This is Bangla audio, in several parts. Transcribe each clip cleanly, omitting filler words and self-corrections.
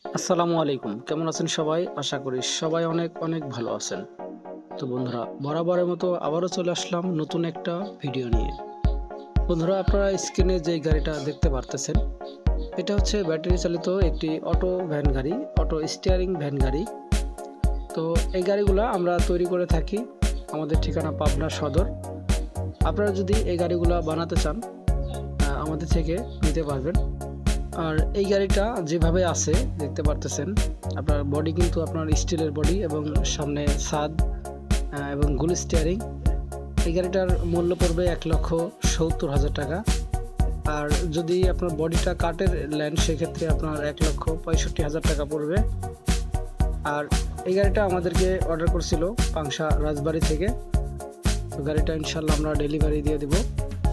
আসসালামু আলাইকুম, কেমন আছেন সবাই? আশা করি সবাই অনেক অনেক ভালো আছেন। তো বন্ধুরা, বরাবরের মতো আবারও চলে আসলাম নতুন একটা ভিডিও নিয়ে। বন্ধুরা, আপনারা স্ক্রিনে যে গাড়িটা দেখতে পারতেছেন, এটা হচ্ছে ব্যাটারি চালিত একটি অটো ভ্যান গাড়ি, অটো স্টিয়ারিং ভ্যান গাড়ি। তো এই গাড়িগুলো আমরা তৈরি করে থাকি। আমাদের ঠিকানা পাবনা সদর। আপনারা যদি এই গাড়িগুলো বানাতে চান, আমাদের থেকে নিতে পারবেন। আর এই গাড়িটা যেভাবে আছে দেখতে পারতেছেন, আপনার বডি কিন্তু আপনার স্টিলের বডি এবং সামনে ছাদ এবং গুল স্টিয়ারিং। এই গাড়িটার মূল্য পড়বে 1,70,000 টাকা। আর যদি আপনার বডিটা কাঠের নেন সেক্ষেত্রে আপনার 1,65,000 টাকা পড়বে। আর এই গাড়িটা আমাদেরকে অর্ডার করছিল পাংশা রাজবাড়ি থেকে। তো গাড়িটা ইনশাল্লাহ আমরা ডেলিভারি দিয়ে দেব।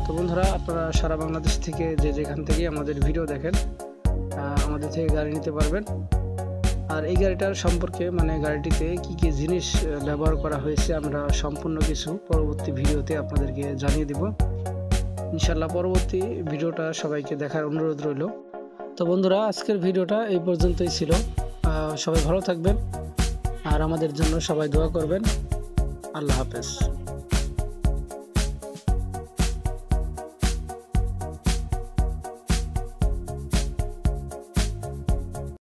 তো বন্ধুরা, আপনারা সারা বাংলাদেশ থেকে যে যেখান থেকে আমাদের ভিডিও দেখেন, আমাদের থেকে গাড়ি নিতে পারবেন। আর এই গাড়িটার সম্পর্কে মানে গাড়িটিতে কি কি জিনিস ব্যবহার করা হয়েছে আমরা সম্পূর্ণ কিছু পরবর্তী ভিডিওতে আপনাদেরকে জানিয়ে দিব ইনশাল্লাহ। পরবর্তী ভিডিওটা সবাইকে দেখার অনুরোধ রইল। তো বন্ধুরা, আজকের ভিডিওটা এই পর্যন্তই ছিল। সবাই ভালো থাকবেন আর আমাদের জন্য সবাই দোয়া করবেন। আল্লাহ হাফেজ।